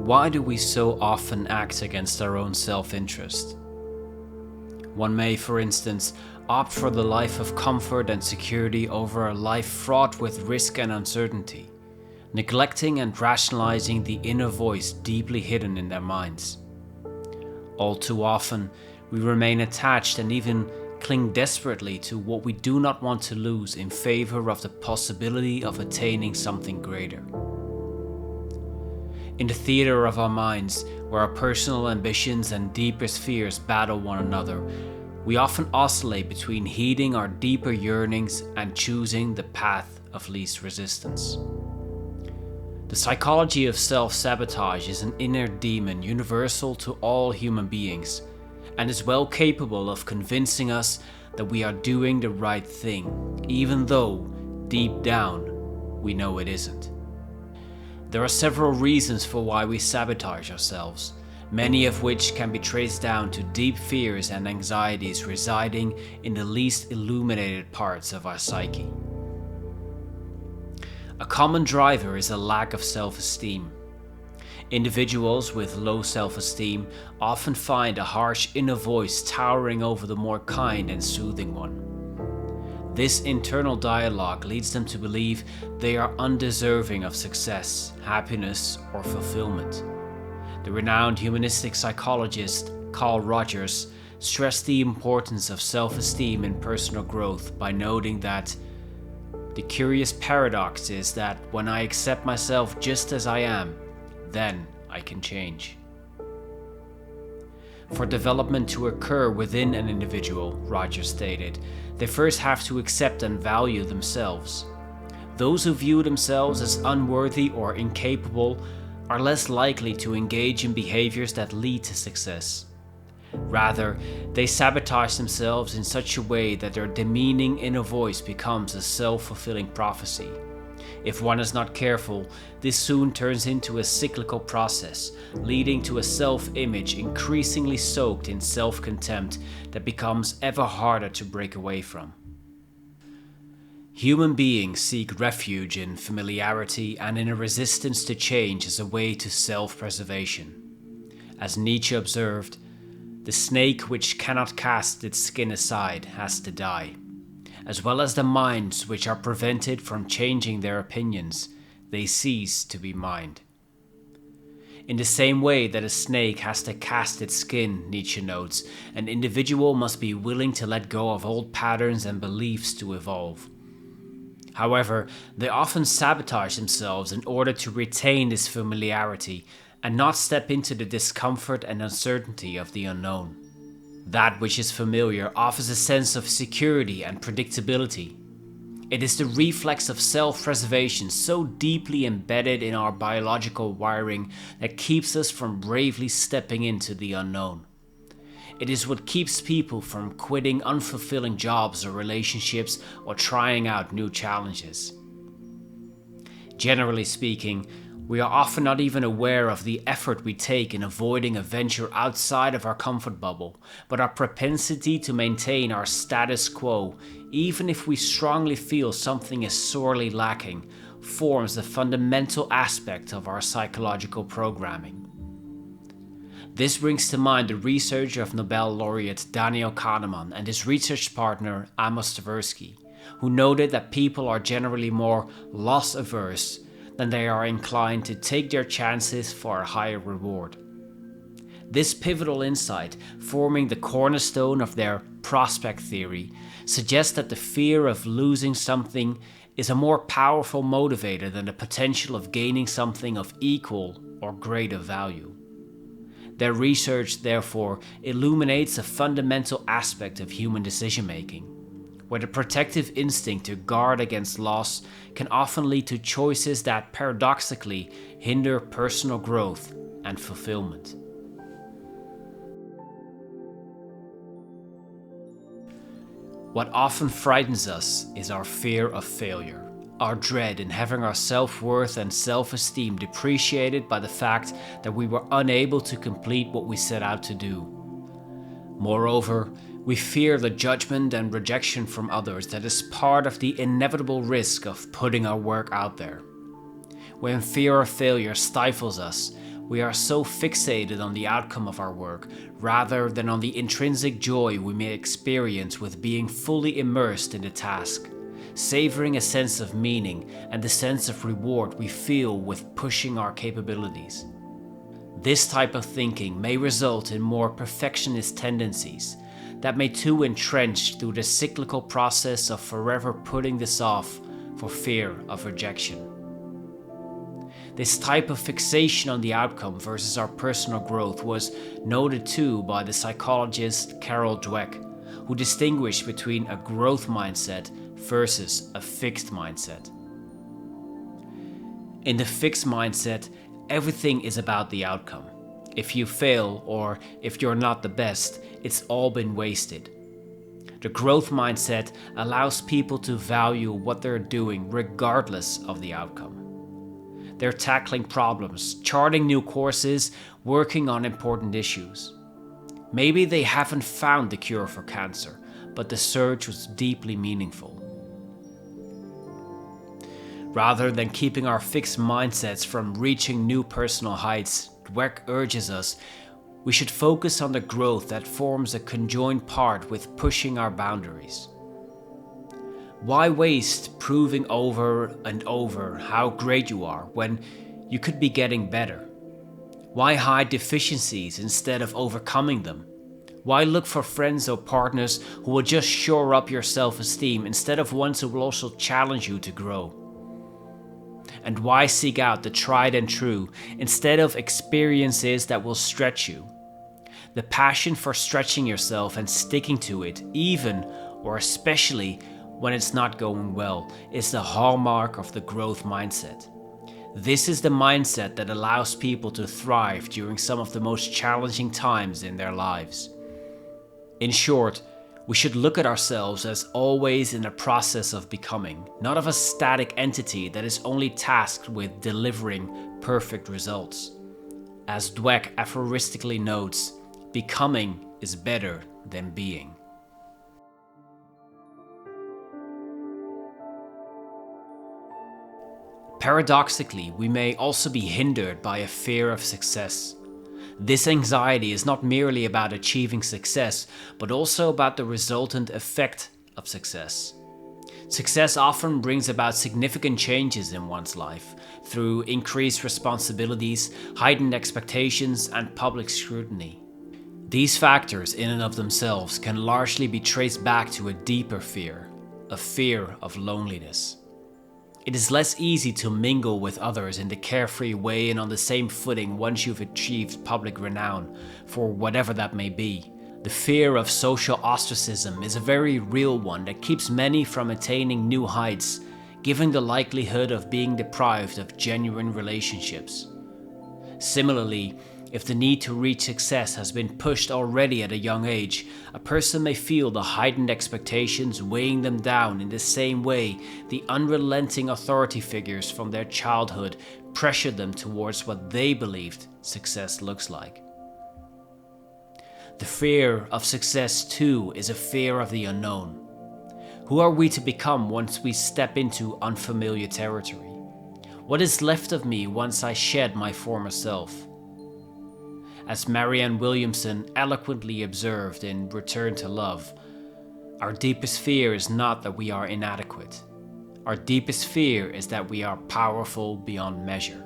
Why do we so often act against our own self-interest? One may, for instance, opt for the life of comfort and security over a life fraught with risk and uncertainty, neglecting and rationalizing the inner voice deeply hidden in their minds. All too often, we remain attached and even cling desperately to what we do not want to lose in favor of the possibility of attaining something greater. In the theater of our minds, where our personal ambitions and deepest fears battle one another, we often oscillate between heeding our deeper yearnings and choosing the path of least resistance. The psychology of self-sabotage is an inner demon universal to all human beings, and is well capable of convincing us that we are doing the right thing, even though, deep down, we know it isn't. There are several reasons for why we sabotage ourselves, many of which can be traced down to deep fears and anxieties residing in the least illuminated parts of our psyche. A common driver is a lack of self-esteem. Individuals with low self-esteem often find a harsh inner voice towering over the more kind and soothing one. This internal dialogue leads them to believe they are undeserving of success, happiness, or fulfillment. The renowned humanistic psychologist Carl Rogers stressed the importance of self-esteem in personal growth by noting that the curious paradox is that when I accept myself just as I am, then I can change. For development to occur within an individual, Rogers stated, they first have to accept and value themselves. Those who view themselves as unworthy or incapable are less likely to engage in behaviors that lead to success. Rather, they sabotage themselves in such a way that their demeaning inner voice becomes a self-fulfilling prophecy. If one is not careful, this soon turns into a cyclical process, leading to a self-image increasingly soaked in self-contempt that becomes ever harder to break away from. Human beings seek refuge in familiarity and in a resistance to change as a way to self-preservation. As Nietzsche observed, the snake which cannot cast its skin aside has to die. As well as the minds which are prevented from changing their opinions, they cease to be mind. In the same way that a snake has to cast its skin, Nietzsche notes, an individual must be willing to let go of old patterns and beliefs to evolve. However, they often sabotage themselves in order to retain this familiarity and not step into the discomfort and uncertainty of the unknown. That which is familiar offers a sense of security and predictability. It is the reflex of self-preservation so deeply embedded in our biological wiring that keeps us from bravely stepping into the unknown. It is what keeps people from quitting unfulfilling jobs or relationships or trying out new challenges. Generally speaking, we are often not even aware of the effort we take in avoiding a venture outside of our comfort bubble, but our propensity to maintain our status quo, even if we strongly feel something is sorely lacking, forms the fundamental aspect of our psychological programming. This brings to mind the research of Nobel laureate Daniel Kahneman and his research partner Amos Tversky, who noted that people are generally more loss-averse than they are inclined to take their chances for a higher reward. This pivotal insight, forming the cornerstone of their prospect theory, suggests that the fear of losing something is a more powerful motivator than the potential of gaining something of equal or greater value. Their research, therefore, illuminates a fundamental aspect of human decision-making, where the protective instinct to guard against loss can often lead to choices that paradoxically hinder personal growth and fulfillment. What often frightens us is our fear of failure, our dread in having our self-worth and self-esteem depreciated by the fact that we were unable to complete what we set out to do. Moreover, we fear the judgment and rejection from others that is part of the inevitable risk of putting our work out there. When fear of failure stifles us, We are so fixated on the outcome of our work rather than on the intrinsic joy we may experience with being fully immersed in the task, savoring a sense of meaning and the sense of reward we feel with pushing our capabilities. This type of thinking may result in more perfectionist tendencies that may too entrench through the cyclical process of forever putting this off for fear of rejection. This type of fixation on the outcome versus our personal growth was noted too by the psychologist Carol Dweck, who distinguished between a growth mindset versus a fixed mindset. In the fixed mindset, everything is about the outcome. If you fail or if you're not the best, it's all been wasted. The growth mindset allows people to value what they're doing regardless of the outcome. They're tackling problems, charting new courses, working on important issues. Maybe they haven't found the cure for cancer, but the search was deeply meaningful. Rather than keeping our fixed mindsets from reaching new personal heights, Dweck urges us we should focus on the growth that forms a conjoined part with pushing our boundaries. Why waste proving over and over how great you are when you could be getting better? Why hide deficiencies instead of overcoming them? Why look for friends or partners who will just shore up your self-esteem instead of ones who will also challenge you to grow? And why seek out the tried and true instead of experiences that will stretch you? The passion for stretching yourself and sticking to it, even or especially when it's not going well, is the hallmark of the growth mindset. This is the mindset that allows people to thrive during some of the most challenging times in their lives. In short, we should look at ourselves as always in a process of becoming, not of a static entity that is only tasked with delivering perfect results. As Dweck aphoristically notes, becoming is better than being. Paradoxically, we may also be hindered by a fear of success. This anxiety is not merely about achieving success, but also about the resultant effect of success. Success often brings about significant changes in one's life through increased responsibilities, heightened expectations, and public scrutiny. These factors in and of themselves can largely be traced back to a deeper fear, a fear of loneliness. It is less easy to mingle with others in the carefree way and on the same footing once you've achieved public renown, for whatever that may be. The fear of social ostracism is a very real one that keeps many from attaining new heights, given the likelihood of being deprived of genuine relationships. Similarly, if the need to reach success has been pushed already at a young age, a person may feel the heightened expectations weighing them down in the same way the unrelenting authority figures from their childhood pressured them towards what they believed success looks like. The fear of success, too, is a fear of the unknown. Who are we to become once we step into unfamiliar territory? What is left of me once I shed my former self? As Marianne Williamson eloquently observed in Return to Love, our deepest fear is not that we are inadequate. Our deepest fear is that we are powerful beyond measure.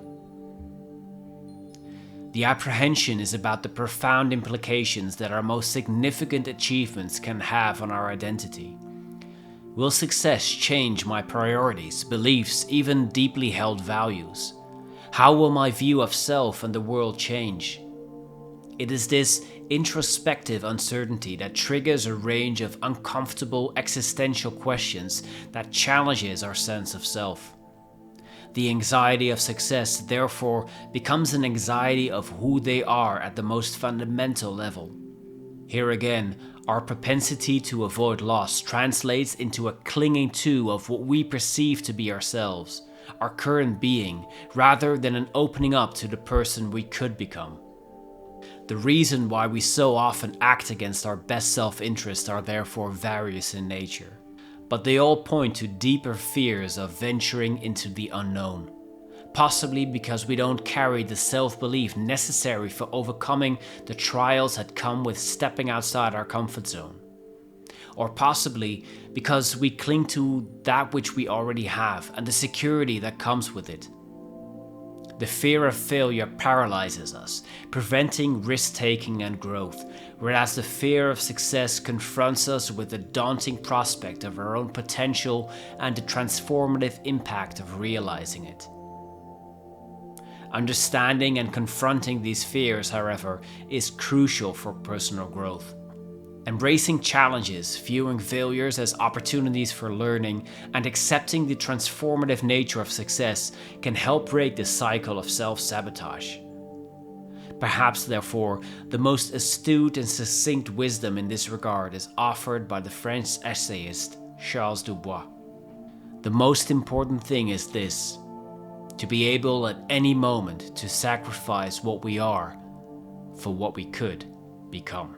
The apprehension is about the profound implications that our most significant achievements can have on our identity. Will success change my priorities, beliefs, even deeply held values? How will my view of self and the world change? It is this introspective uncertainty that triggers a range of uncomfortable existential questions that challenges our sense of self. The anxiety of success, therefore, becomes an anxiety of who they are at the most fundamental level. Here again, our propensity to avoid loss translates into a clinging to of what we perceive to be ourselves, our current being, rather than an opening up to the person we could become. The reason why we so often act against our best self-interest are therefore various in nature, but they all point to deeper fears of venturing into the unknown. possibly because we don't carry the self-belief necessary for overcoming the trials that come with stepping outside our comfort zone. Or possibly because we cling to that which we already have and the security that comes with it. The fear of failure paralyzes us, preventing risk-taking and growth, whereas the fear of success confronts us with the daunting prospect of our own potential and the transformative impact of realizing it. Understanding and confronting these fears, however, is crucial for personal growth. Embracing challenges, viewing failures as opportunities for learning, and accepting the transformative nature of success can help break the cycle of self-sabotage. Perhaps, therefore, the most astute and succinct wisdom in this regard is offered by the French essayist Charles Dubois. The most important thing is this: to be able at any moment to sacrifice what we are for what we could become.